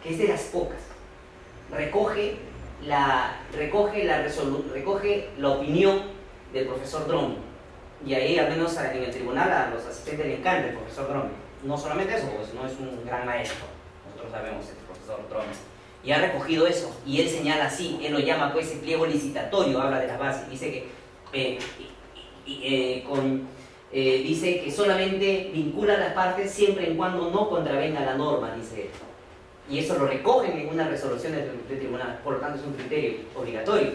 que es de las pocas. Recoge la opinión del profesor Drommel. Y ahí, al menos en el tribunal, a los asistentes les encanta el profesor Drommel. No solamente eso, pues no es un gran maestro. Nosotros sabemos el profesor Drommel. Y ha recogido eso. Y él señala así, él lo llama pues el pliego licitatorio, habla de las bases. Dice que dice que solamente vincula a las partes siempre en cuando no contravenga la norma, dice él. Y eso lo recogen en una resolución del tribunal, por lo tanto es un criterio obligatorio.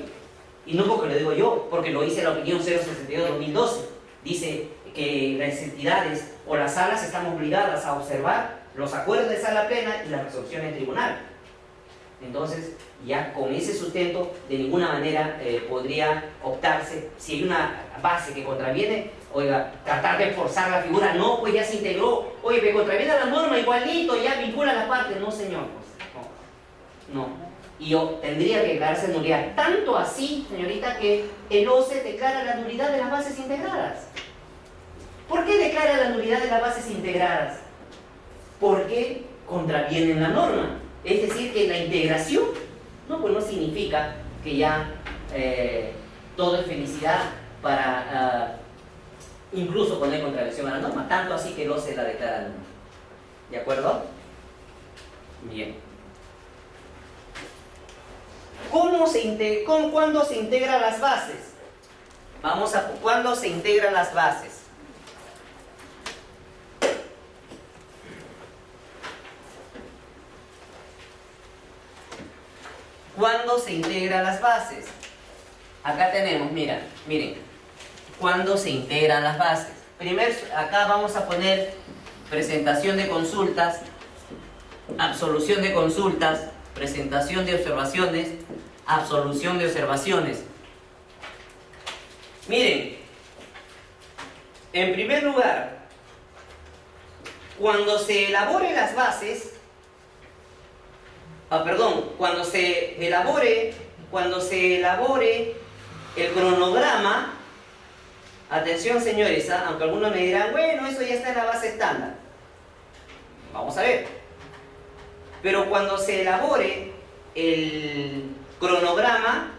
Y no porque lo digo yo, porque lo dice la opinión 062-2012. Dice que las entidades o las salas están obligadas a observar los acuerdos de sala plena y las resoluciones del tribunal. Entonces, ya con ese sustento, de ninguna manera podría optarse, si hay una base que contraviene, oiga, tratar de forzar la figura, no, pues ya se integró, oye, me contraviene la norma igualito, ya vincula la parte, no señor, pues, no. Y tendría que declararse nulidad, tanto así, señorita, que el OCE declara la nulidad de las bases integradas. ¿Por qué declara la nulidad de las bases integradas? Porque contravienen la norma. Es decir, que la integración pues no significa que ya todo es felicidad para incluso poner contradicción a la norma, tanto así que el OCE la declara nula. ¿De acuerdo? Bien. ¿Cuándo se integran las bases? ¿Cuándo se integran las bases? ¿Cuándo se integran las bases? Acá tenemos, miren, ¿cuándo se integran las bases? Primero, acá vamos a poner presentación de consultas, absolución de consultas, presentación de observaciones, absolución de observaciones. Miren, en primer lugar, cuando se elaboren las bases, cuando se elabore el cronograma, atención señores, aunque algunos me dirán, bueno, eso ya está en la base estándar. Vamos a ver. Pero cuando se elabore el cronograma,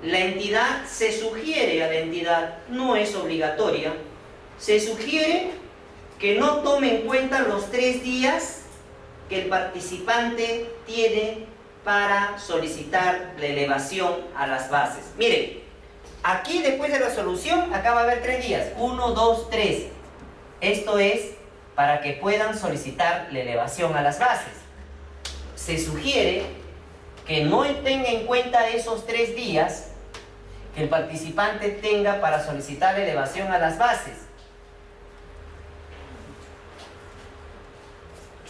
la entidad se sugiere a la entidad, no es obligatoria, se sugiere que no tome en cuenta los 3 días que el participante tiene para solicitar la elevación a las bases. Miren, aquí después de la solución, acá va a haber 3 días, 1, 2, 3. Esto es para que puedan solicitar la elevación a las bases. Se sugiere que no tenga en cuenta esos 3 días que el participante tenga para solicitar la elevación a las bases.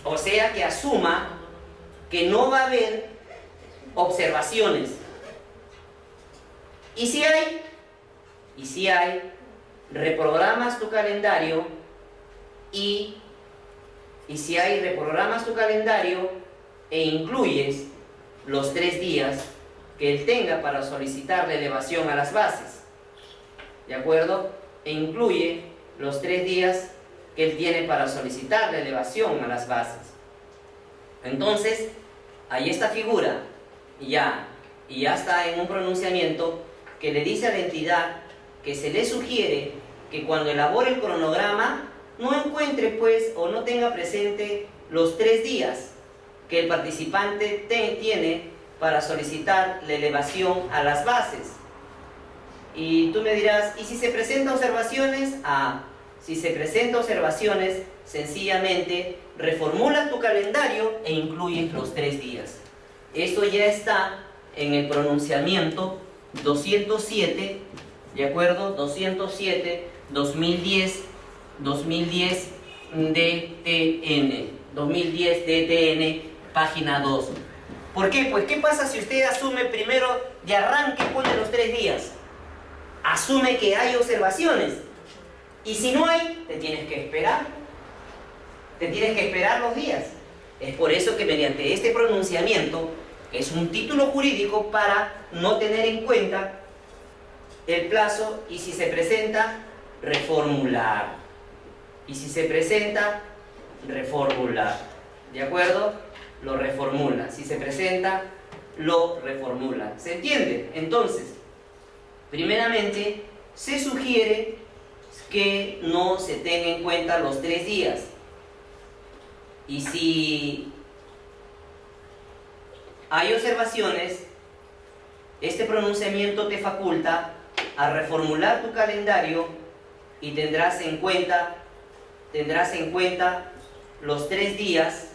O sea, que asuma que no va a haber observaciones. Y si hay, reprogramas tu calendario y si hay, reprogramas tu calendario e incluyes los 3 días que él tenga para solicitar la elevación a las bases. ¿De acuerdo? E incluye los 3 días que él tiene para solicitar la elevación a las bases. Entonces, hay esta figura y ya está en un pronunciamiento que le dice a la entidad que se le sugiere que cuando elabore el cronograma no encuentre pues o no tenga presente los 3 días que el participante tiene para solicitar la elevación a las bases. Y tú me dirás, ¿y si se presentan observaciones? Si se presentan observaciones, sencillamente reformulas tu calendario e incluyes los 3 días. Esto ya está en el pronunciamiento 207, ¿de acuerdo? 207, 2010 DTN, página 2. ¿Por qué? Pues, ¿qué pasa si usted asume primero de arranque, pone los 3 días? Asume que hay observaciones. Y si no hay, te tienes que esperar. Te tienes que esperar los días. Es por eso que mediante este pronunciamiento, que es un título jurídico para no tener en cuenta el plazo, y si se presenta, reformular. Y si se presenta, reformular. ¿De acuerdo? Lo reformula. Si se presenta, lo reformula. ¿Se entiende? Entonces, primeramente, se sugiere que no se tenga en cuenta los 3 días. Y si hay observaciones, este pronunciamiento te faculta a reformular tu calendario y tendrás en cuenta los 3 días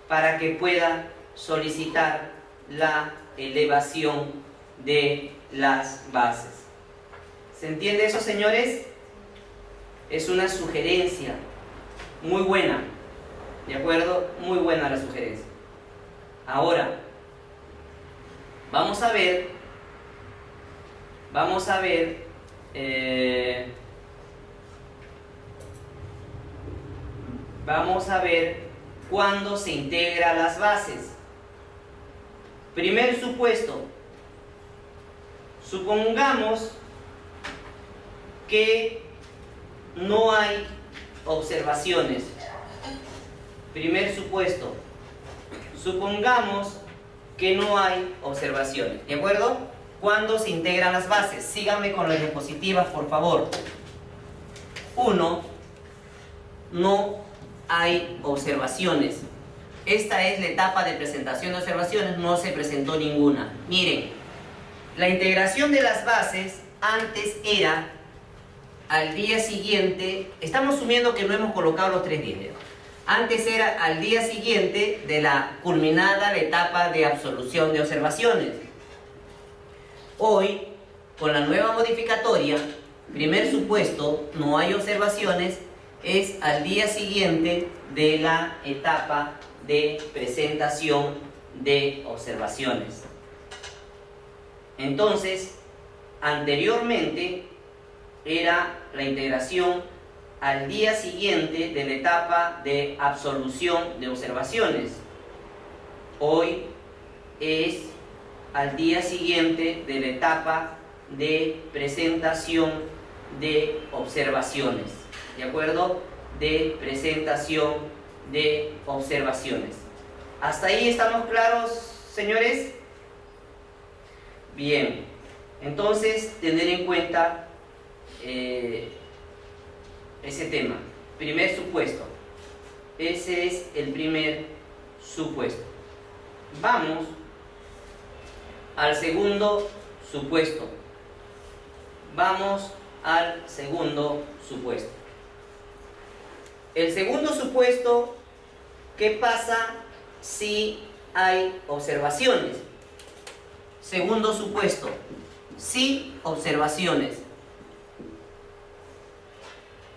para que pueda solicitar la elevación de las bases. ¿Se entiende eso, señores? Es una sugerencia muy buena, ¿de acuerdo? Muy buena la sugerencia. Ahora, vamos a ver cuándo se integra las bases. Primer supuesto, supongamos que no hay observaciones. Primer supuesto, supongamos que no hay observaciones, ¿de acuerdo? ¿Cuándo se integran las bases? Síganme con las diapositivas, por favor. 1. No hay observaciones. Esta es la etapa de presentación de observaciones, no se presentó ninguna. Miren, la integración de las bases antes era al día siguiente, estamos asumiendo que no hemos colocado los 3 días. Antes era al día siguiente de la culminada la etapa de absolución de observaciones. Hoy, con la nueva modificatoria, primer supuesto, no hay observaciones, es al día siguiente de la etapa de presentación de observaciones. Entonces, anteriormente era la integración al día siguiente de la etapa de absolución de observaciones. Hoy es al día siguiente de la etapa de presentación de observaciones. ¿De acuerdo? De presentación de observaciones. ¿Hasta ahí estamos claros, señores? Bien, entonces tener en cuenta ese tema. Primer supuesto. Ese es el primer supuesto. Vamos al segundo supuesto. Vamos al segundo supuesto. El segundo supuesto, ¿qué pasa si hay observaciones? Segundo supuesto, sí observaciones.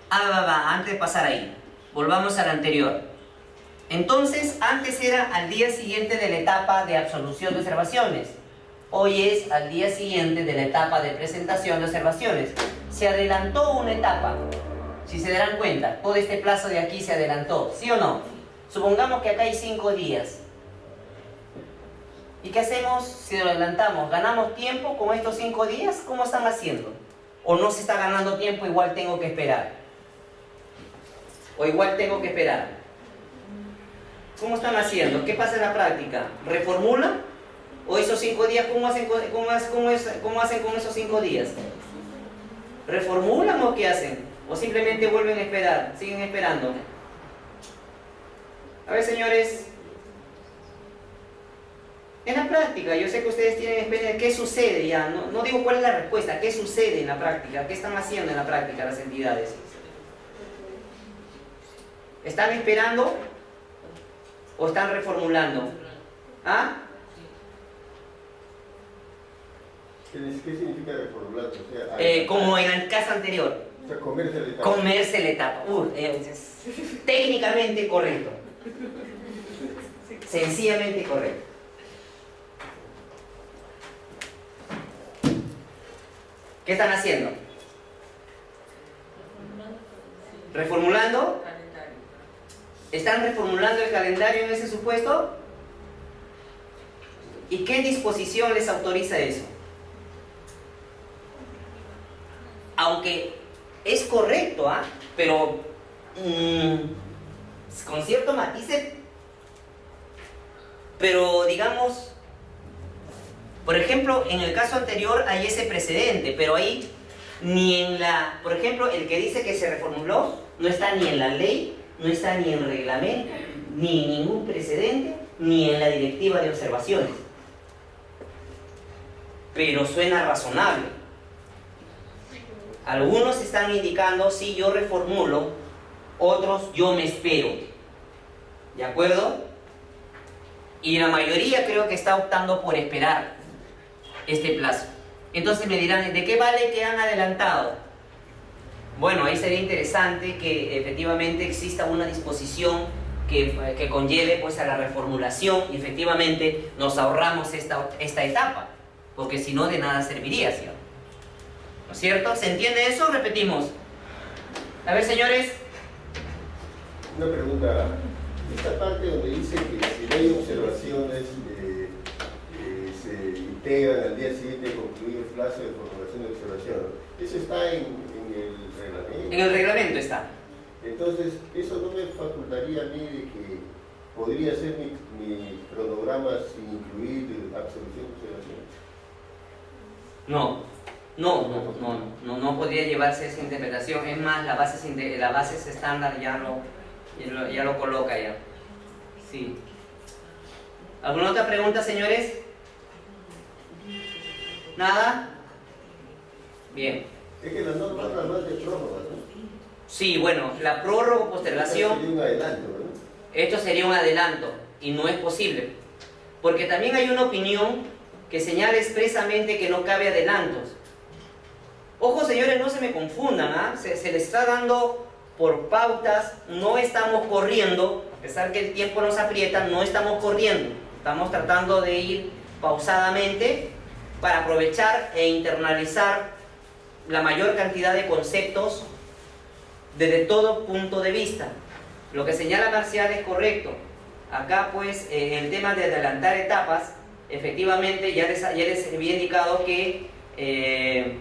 Antes de pasar ahí, volvamos al anterior. Entonces, antes era al día siguiente de la etapa de absolución de observaciones. Hoy es al día siguiente de la etapa de presentación de observaciones. Se adelantó una etapa. Si se darán cuenta, todo este plazo de aquí se adelantó, ¿sí o no? Supongamos que acá hay 5 días. ¿Y qué hacemos si lo adelantamos? ¿Ganamos tiempo con estos 5 días? ¿Cómo están haciendo? ¿O no se está ganando tiempo, igual tengo que esperar? ¿O igual tengo que esperar? ¿Cómo están haciendo? ¿Qué pasa en la práctica? ¿Reformulan? ¿O esos 5 días, cómo hacen con esos 5 días? ¿Reformulan o qué hacen? ¿O simplemente vuelven a esperar? ¿Siguen esperando? A ver, señores, en la práctica, yo sé que ustedes tienen experiencia. ¿Qué sucede ya? No digo cuál es la respuesta. ¿Qué sucede en la práctica? ¿Qué están haciendo en la práctica las entidades? ¿Están esperando o están reformulando? ¿Ah? ¿Qué significa reformular? O sea, como en el caso anterior. O sea, comerse la etapa. Comerse la etapa. Es técnicamente correcto. Sencillamente correcto. ¿Qué están haciendo? ¿Reformulando? ¿Están reformulando el calendario en ese supuesto? ¿Y qué disposición les autoriza eso? Aunque es correcto, pero con cierto matiz, pero digamos, por ejemplo, en el caso anterior hay ese precedente, pero ahí ni en la, por ejemplo, el que dice que se reformuló no está ni en la ley, no está ni en reglamento, ni en ningún precedente, ni en la directiva de observaciones. Pero suena razonable. Algunos están indicando, sí, yo reformulo, otros, yo me espero. ¿De acuerdo? Y la mayoría creo que está optando por esperar este plazo. Entonces me dirán, ¿de qué vale que han adelantado? Bueno, ahí sería interesante que efectivamente exista una disposición que conlleve pues a la reformulación y efectivamente nos ahorramos esta etapa, porque si no de nada serviría, ¿sí? ¿No es cierto? ¿Se entiende eso? Repetimos. A ver, señores. Una pregunta. Esta parte donde dice que si no hay observaciones se integran al día siguiente de concluir el plazo de formulación de observación, ¿eso está en el reglamento? En el reglamento está. Entonces, ¿eso no me facultaría a mí de que podría ser mi cronograma sin incluir absolución de observación? No podría llevarse esa interpretación. Es más, la base estándar ya lo coloca ya. Sí. ¿Alguna otra pregunta, señores? ¿Nada? Bien. Es que la norma habla más de prórroga, ¿no? Sí, bueno, la prórroga o postergación. Sería un adelanto, ¿no? Esto sería un adelanto y no es posible. Porque también hay una opinión que señala expresamente que no cabe adelantos. Ojo, señores, no se me confundan, ¿ah? Se les está dando por pautas, no estamos corriendo, a pesar que el tiempo nos aprieta, no estamos corriendo. Estamos tratando de ir pausadamente para aprovechar e internalizar la mayor cantidad de conceptos desde todo punto de vista. Lo que señala Marcial es correcto. Acá pues el tema de adelantar etapas, efectivamente ya les había indicado que en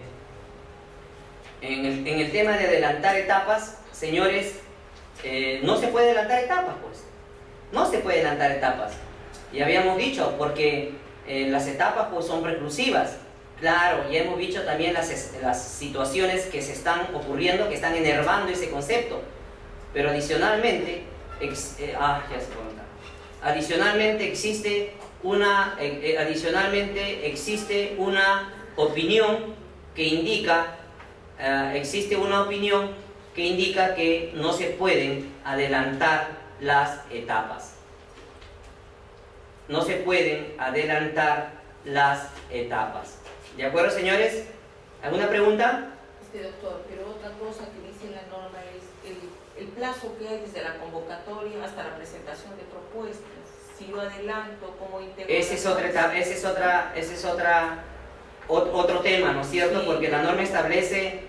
el tema de adelantar etapas, señores, no se puede adelantar etapas, pues. No se puede adelantar etapas. Y habíamos dicho, porque las etapas pues son reclusivas. Claro, ya hemos dicho también las situaciones que se están ocurriendo, que están enervando ese concepto. Pero adicionalmente, adicionalmente existe una opinión que indica que no se pueden adelantar las etapas. No se pueden adelantar las etapas. ¿De acuerdo, señores? ¿Alguna pregunta? Doctor, pero otra cosa que dice la norma es el plazo que hay desde la convocatoria hasta la presentación de propuestas. Si yo adelanto, ¿cómo integro? Ese es otro tema, ¿no es cierto? Sí. Porque la norma establece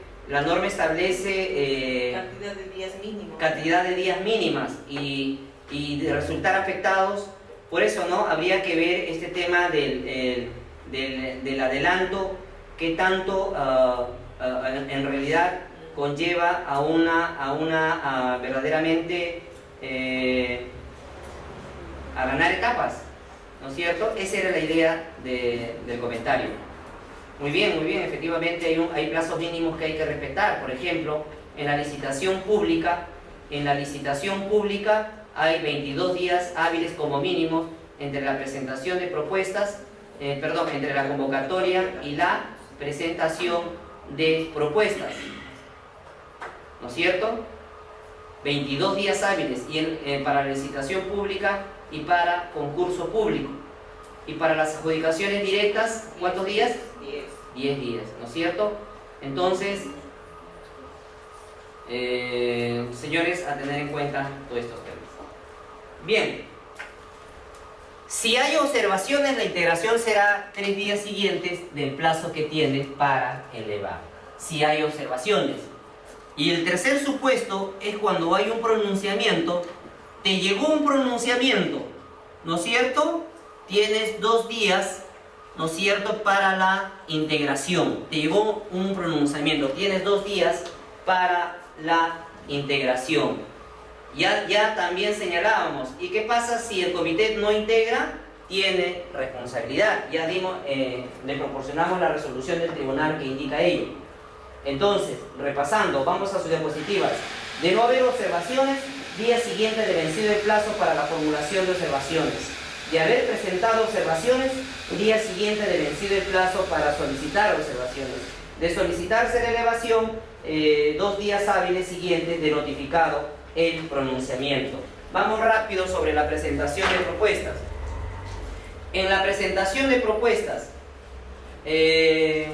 cantidad de días mínimas y de resultar afectados. Por eso, ¿no? Habría que ver este tema del adelanto, que tanto en realidad conlleva a una verdaderamente a ganar etapas, ¿no es cierto? Esa era la idea del comentario. Muy bien, efectivamente hay plazos mínimos que hay que respetar. Por ejemplo, en la licitación pública hay 22 días hábiles como mínimo entre la presentación de propuestas, entre la convocatoria y la presentación de propuestas, ¿no es cierto? 22 días hábiles para la licitación pública y para concurso público. Y para las adjudicaciones directas, ¿cuántos días? 10 días, ¿no es cierto? Entonces, señores, a tener en cuenta todos estos temas. Bien, si hay observaciones, la integración será 3 días siguientes del plazo que tiene para elevar. Si hay observaciones. Y el tercer supuesto es cuando hay un pronunciamiento. Te llegó un pronunciamiento, ¿no es cierto? Tienes 2 días, ¿no es cierto?, para la integración. Te llegó un pronunciamiento, tienes 2 días para la integración. Ya también señalábamos. ¿Y qué pasa si el comité no integra? Tiene responsabilidad. Ya le proporcionamos la resolución del tribunal que indica ello. Entonces, repasando, vamos a sus diapositivas. De no haber observaciones, día siguiente de vencido el plazo para la formulación de observaciones. De haber presentado observaciones, día siguiente de vencido el plazo para solicitar observaciones. De solicitarse la elevación, 2 días hábiles siguientes de notificado el pronunciamiento. Vamos rápido sobre la presentación de propuestas. En la presentación de propuestas, es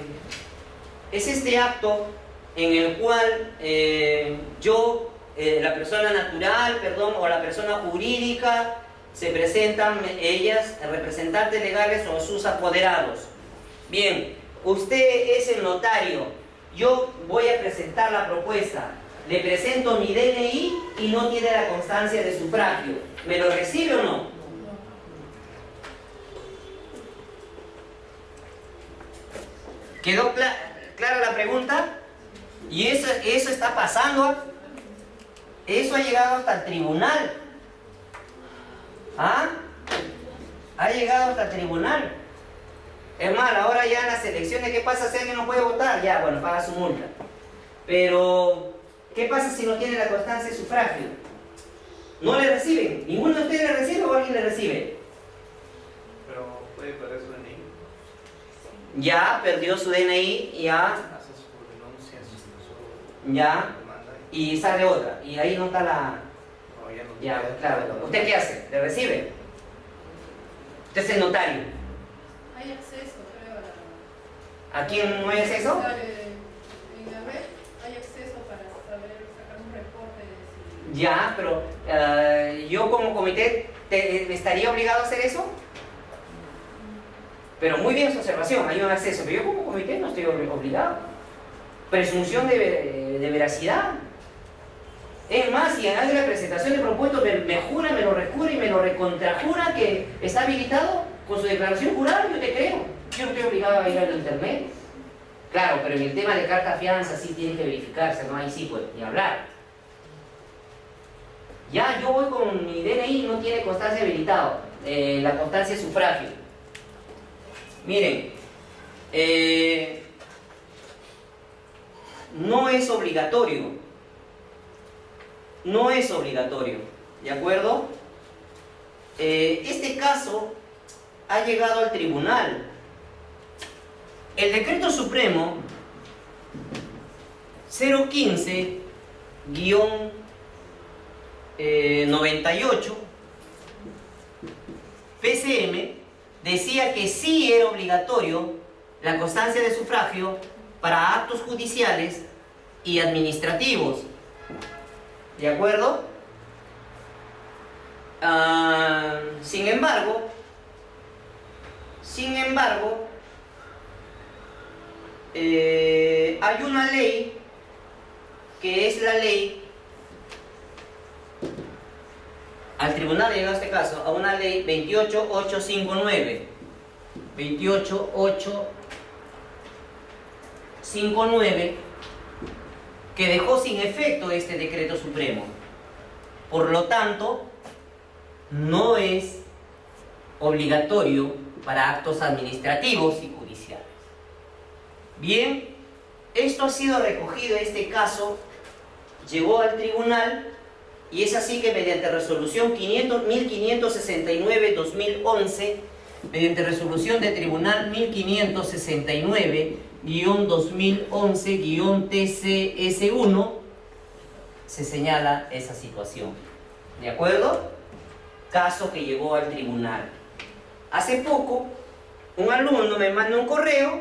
este acto en el cual la persona natural, o la persona jurídica, se presentan ellas, representantes legales o sus apoderados. Bien, usted es el notario, yo voy a presentar la propuesta, le presento mi DNI y no tiene la constancia de sufragio. ¿Me lo recibe o no? ¿Quedó clara la pregunta? Y eso está pasando. Eso ha llegado hasta el tribunal. ¿Ah? Ha llegado hasta el tribunal. Es más, ahora ya en las elecciones, ¿qué pasa si alguien no puede votar? Ya, bueno, paga su multa. Pero, ¿qué pasa si no tiene la constancia de sufragio? ¿No le reciben? ¿Ninguno de ustedes le recibe o alguien le recibe? Pero puede perder su DNI. Ya perdió su DNI, ya. Hace su denuncia, su Ya. demanda. Y sale otra. Y ahí no está la... No, ya no. Ya, claro. ¿Usted qué hace? ¿Le recibe? Usted es el notario. Hay acceso, creo, ¿A quién no hay acceso? en la red hay acceso para sacar un reporte de si... Ya, pero yo como comité estaría obligado a hacer eso. Pero muy bien su observación, hay un acceso, pero yo como comité no estoy obligado. Presunción de veracidad. Es más, si hace la presentación de propuestos me jura, me lo recura y me lo recontrajura que está habilitado con su declaración jurada, yo te creo. Yo no estoy obligado a ir al internet. Claro, pero en el tema de carta fianza sí tiene que verificarse, ¿no? Ahí sí puede ni hablar. Ya, yo voy con mi DNI, no tiene constancia habilitado, la constancia de sufragio. Miren, no es obligatorio. No es obligatorio, ¿de acuerdo? Este caso ha llegado al tribunal. El decreto supremo 015-98 PCM decía que sí era obligatorio la constancia de sufragio para actos judiciales y administrativos. ¿De acuerdo? Sin embargo, hay una ley que es la ley, al tribunal en este caso, a una ley 28859, 28859, que dejó sin efecto este decreto supremo. Por lo tanto, no es obligatorio para actos administrativos y judiciales. Bien, esto ha sido recogido, este caso llegó al tribunal y es así que mediante resolución 1569-2011, mediante resolución de tribunal 1569-2011-TCS1, se señala esa situación. ¿De acuerdo? Caso que llegó al tribunal. Hace poco, un alumno me manda un correo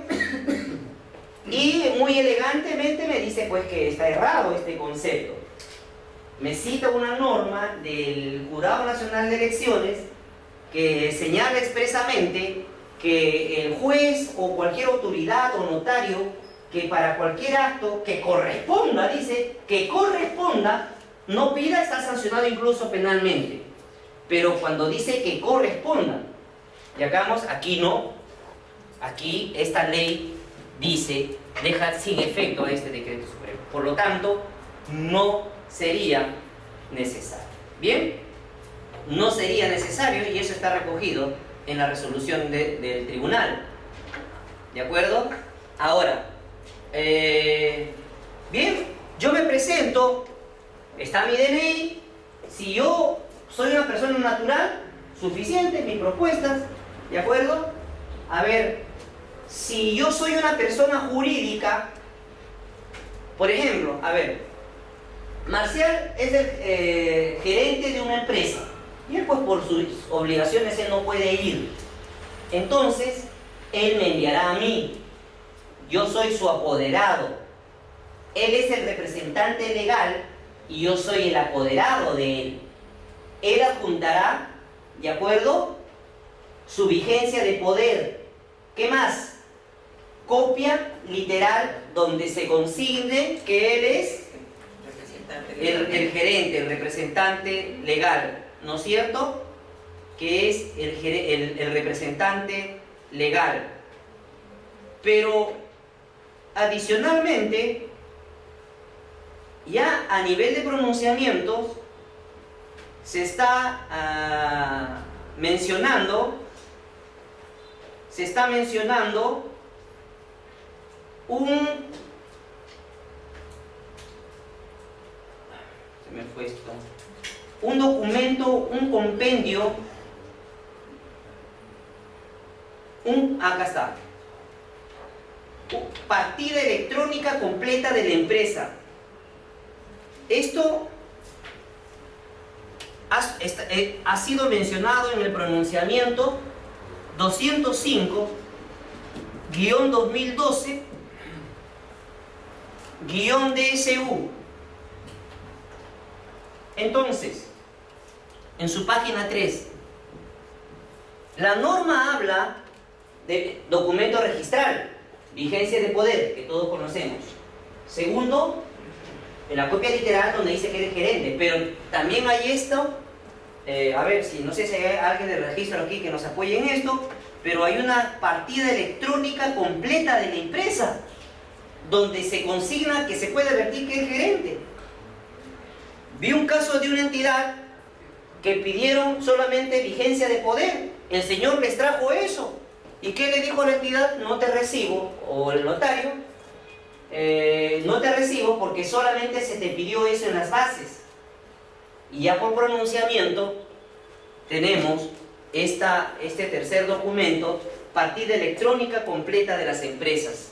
y muy elegantemente me dice pues que está errado este concepto. Me cita una norma del Jurado Nacional de Elecciones que señala expresamente que el juez o cualquier autoridad o notario que para cualquier acto que corresponda, dice, que corresponda, no pida, está sancionado incluso penalmente. Pero cuando dice que corresponda, y hagamos, aquí no, aquí esta ley dice, deja sin efecto este decreto supremo. Por lo tanto, no sería necesario. ¿Bien? No sería necesario y eso está recogido en la resolución del tribunal. ¿De acuerdo? Ahora, bien, yo me presento, está mi DNI, si yo soy una persona natural, suficiente, mis propuestas, ¿de acuerdo? A ver, si yo soy una persona jurídica, por ejemplo, a ver, Marcial es el gerente de una empresa y él, pues por sus obligaciones él no puede ir. Entonces, él me enviará a mí. Yo soy su apoderado. Él es el representante legal y yo soy el apoderado de él. Él adjuntará, ¿de acuerdo?, su vigencia de poder. ¿Qué más? Copia literal donde se consigne que él es el gerente, el representante legal, ¿no es cierto? Que es el representante legal. Pero adicionalmente, ya a nivel de pronunciamientos, se está mencionando un documento, un compendio, acá está, partida electrónica completa de la empresa. Esto ha sido mencionado en el pronunciamiento 205-2012-DSU. Entonces, en su página 3, la norma habla de documento registral, vigencia de poder, que todos conocemos. Segundo, en la copia literal donde dice que eres gerente, pero también hay esto, a ver si no sé si hay alguien de registro aquí que nos apoye en esto, pero hay una partida electrónica completa de la empresa donde se consigna que se puede vertir que es gerente. Vi un caso de una entidad que pidieron solamente vigencia de poder. El señor les trajo eso. ¿Y qué le dijo a la entidad? No te recibo, o el notario, no te recibo porque solamente se te pidió eso en las bases. Y ya por pronunciamiento tenemos este tercer documento, partida electrónica completa de las empresas.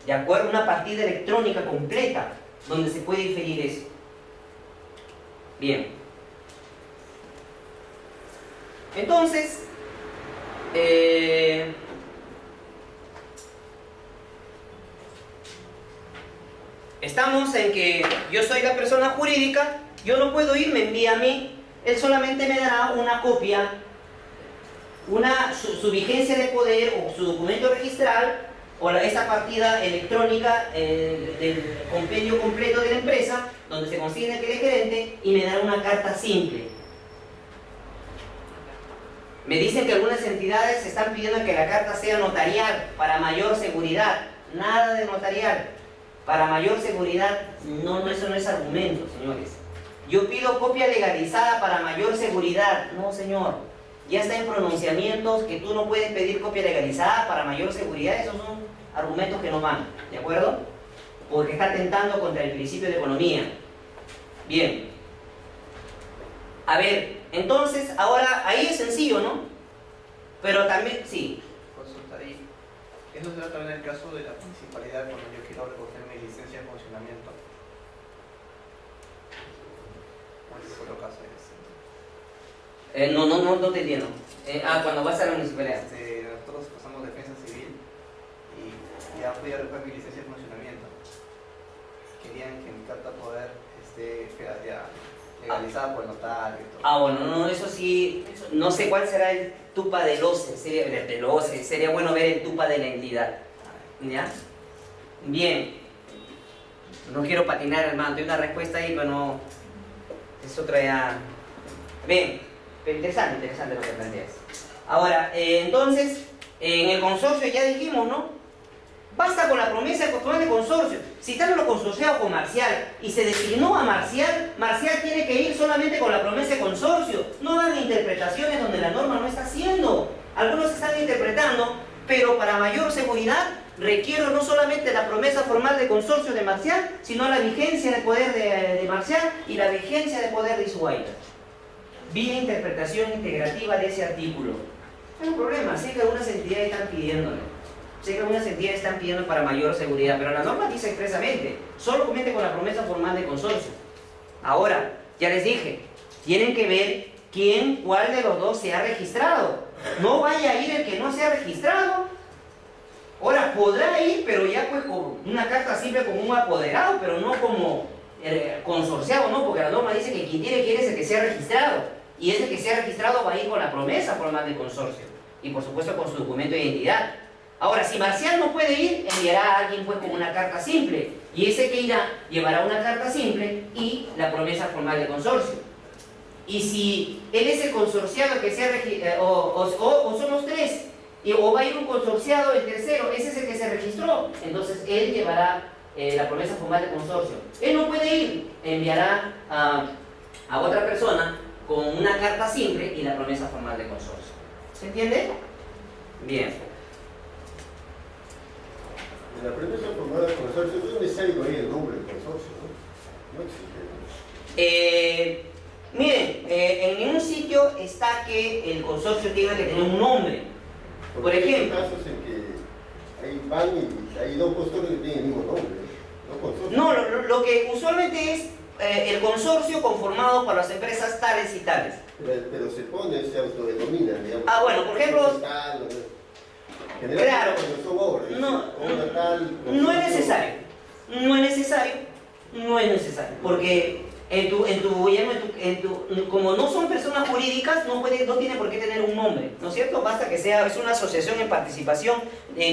¿De acuerdo? Una partida electrónica completa donde se puede inferir eso. Bien. Entonces, estamos en que yo soy la persona jurídica, yo no puedo ir, me envía a mí, él solamente me dará una copia, su vigencia de poder o su documento registral o esa partida electrónica del compendio completo de la empresa, donde se consigna que él es gerente, y me dará una carta simple. Me dicen que algunas entidades están pidiendo que la carta sea notarial para mayor seguridad. Nada de notarial. Para mayor seguridad, eso no es argumento, señores. Yo pido copia legalizada para mayor seguridad. No, señor. Ya está en pronunciamientos que tú no puedes pedir copia legalizada para mayor seguridad. Esos son argumentos que no van, ¿de acuerdo? Porque está atentando contra el principio de economía. Bien. A ver, entonces, ahora, ahí es sencillo, ¿no? Pero también, sí. Consulta ahí. Eso se da también en el caso de la municipalidad cuando yo quiero recoger mi licencia de funcionamiento. ¿Cuál es el caso de eso? No te entiendo. Cuando vas a la municipalidad. Nosotros pasamos defensa civil y ya fui a recoger mi licencia de funcionamiento. Querían que mi carta poder esté ya legalizada por el notario y todo. Bueno, eso sí, no sé cuál será el TUPA del OCE, sería bueno ver el TUPA de la entidad. ¿Ya? Bien. No quiero patinar, hermano, tengo una respuesta ahí, pero no, es otra ya. Bien, interesante lo que planteas. Ahora, entonces, en el consorcio ya dijimos, ¿no? basta con la promesa formal de consorcio. Si está lo consorciado con Marcial y se designó a Marcial, Marcial tiene que ir solamente con la promesa de consorcio. No hagan interpretaciones donde la norma no está haciendo. Algunos están interpretando, pero para mayor seguridad requiero no solamente la promesa formal de consorcio de Marcial, sino la vigencia de poder de Marcial y la vigencia de poder de Isuaita. Vía interpretación integrativa de ese artículo. No hay un problema, sé que algunas entidades están pidiéndole. Sé que algunas entidades están pidiendo para mayor seguridad, pero la norma dice expresamente, solo comente con la promesa formal de consorcio. Ahora, ya les dije, tienen que ver cuál de los dos se ha registrado. No vaya a ir el que no se ha registrado. Ahora, podrá ir, pero ya pues con una carta simple como un apoderado, pero no como consorciado, ¿no? Porque la norma dice que quien tiene que ir es el que se ha registrado. Y ese que se ha registrado va a ir con la promesa formal de consorcio. Y por supuesto con su documento de identidad. Ahora, si Marcial no puede ir, enviará a alguien pues con una carta simple. Y ese que irá llevará una carta simple y la promesa formal de consorcio. Y si él es el consorciado que se ha registrado, o son los tres, o va a ir un consorciado, el tercero, ese es el que se registró, entonces él llevará la promesa formal de consorcio. Él no puede ir, enviará a otra persona con una carta simple y la promesa formal de consorcio. ¿Se entiende? Bien. En la promesa formal de consorcio no es necesario que vaya el nombre del consorcio, ¿no? No existe. Miren, en ningún sitio está que el consorcio tenga que tener un nombre. Por ejemplo, hay casos en que hay dos consorcios que tienen el mismo nombre, ¿no? No, lo que usualmente es el consorcio conformado por las empresas tales y tales. Pero se autodenominan, digamos. Ah, bueno, por ejemplo, claro, son obras, no es necesario. No es necesario. No es necesario. Porque como no son personas jurídicas, no tiene por qué tener un nombre, ¿no es cierto? Basta que es una asociación en participación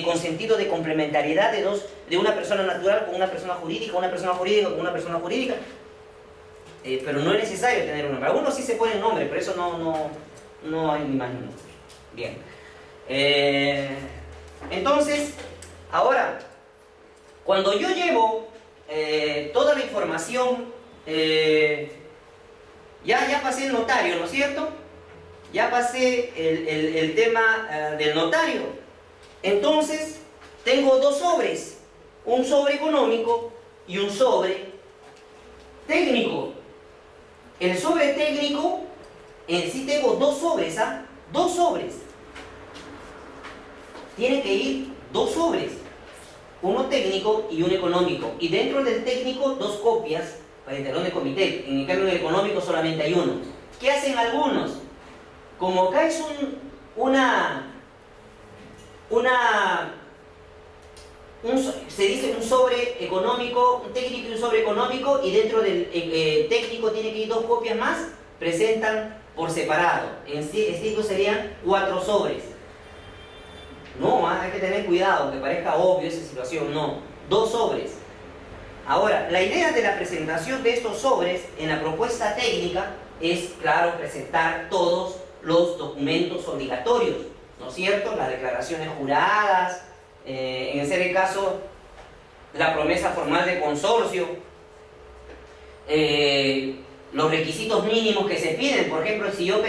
con sentido de complementariedad de una persona natural con una persona jurídica, una persona jurídica con una persona jurídica. Pero no es necesario tener un nombre. Algunos sí se ponen nombre, pero eso no hay ni más ni menos. Bien. Entonces, ahora, cuando yo llevo toda la información, ya pasé el notario, ¿no es cierto? Ya pasé el tema del notario. Entonces, tengo dos sobres, un sobre económico y un sobre técnico. El sobre técnico, en sí tengo dos sobres, dos sobres. Tiene que ir dos sobres, uno técnico y uno económico. Y dentro del técnico, dos copias para el talón de comité. En el cambio, en el económico solamente hay uno. ¿Qué hacen algunos? Como acá es se dice un sobre económico, un técnico y un sobre económico, y dentro del técnico tiene que ir dos copias más, presentan por separado. En esto serían 4 sobres. No, hay que tener cuidado, que parezca obvio esa situación, no. 2 sobres. Ahora, la idea de la presentación de estos sobres en la propuesta técnica es, claro, presentar todos los documentos obligatorios, ¿no es cierto? Las declaraciones juradas, en ese caso, la promesa formal de consorcio, los requisitos mínimos que se piden. Por ejemplo, si yo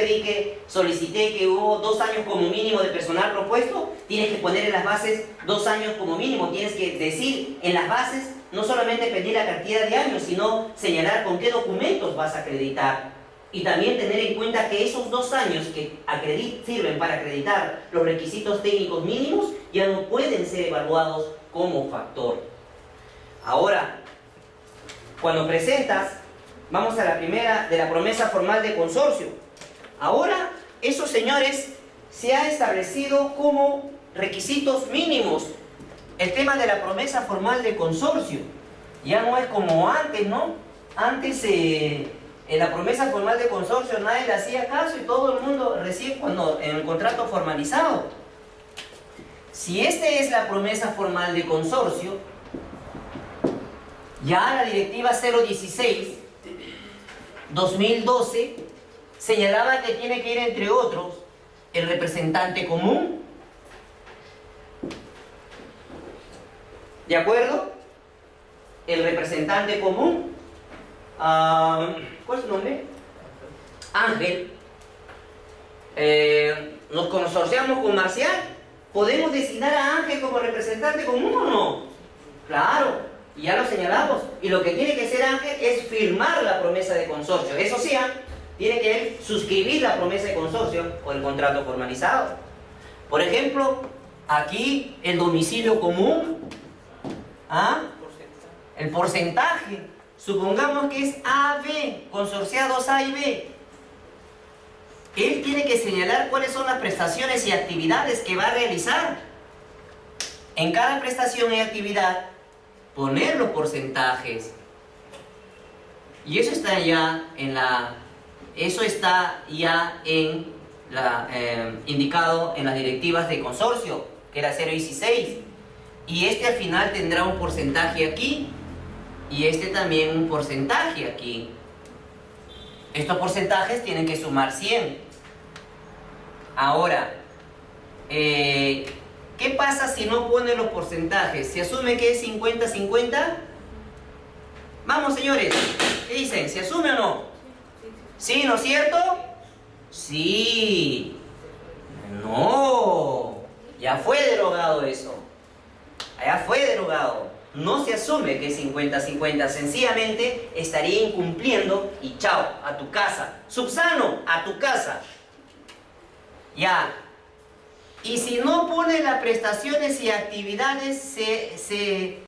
solicité que hubo 2 años como mínimo de personal propuesto, tienes que poner en las bases 2 años como mínimo. Tienes que decir en las bases, no solamente pedir la cantidad de años, sino señalar con qué documentos vas a acreditar. Y también tener en cuenta que esos 2 años que sirven para acreditar los requisitos técnicos mínimos ya no pueden ser evaluados como factor. Ahora, cuando presentas, vamos a la primera de la promesa formal de consorcio. Ahora, esos señores se ha establecido como requisitos mínimos el tema de la promesa formal de consorcio. Ya no es como antes, ¿no? Antes en la promesa formal de consorcio nadie le hacía caso y todo el mundo recién cuando en el contrato formalizado. Si esta es la promesa formal de consorcio, ya la directiva 016/2012 señalaba que tiene que ir, entre otros, el representante común, ¿De acuerdo? El representante común, ¿cuál es su nombre? Ángel. Nos consorciamos con Marcial. ¿Podemos designar a Ángel como representante común o no? Claro, y ya lo señalamos. Y lo que tiene que hacer Ángel es firmar la promesa de consorcio. Eso sí, tiene que él suscribir la promesa de consorcio o el contrato formalizado. Por ejemplo, aquí el domicilio común, el porcentaje. Supongamos que es AB, consorciados A y B. Él tiene que señalar cuáles son las prestaciones y actividades que va a realizar. En cada prestación y actividad, poner los porcentajes. Y eso está ya indicado en las directivas de consorcio, que era 0,16. Y este al final tendrá un porcentaje aquí, y este también un porcentaje aquí. Estos porcentajes tienen que sumar 100. Ahora, ¿qué pasa si no pone los porcentajes? ¿Se asume que es 50-50? Vamos, señores, ¿qué dicen? ¿Se asume o no? ¿Sí, no es cierto? Sí. No. Ya fue derogado eso. Ya fue derogado. No se asume que es 50-50. Sencillamente estaría incumpliendo y chao, a tu casa. Subsano, a tu casa. Ya. Y si no pone las prestaciones y actividades, se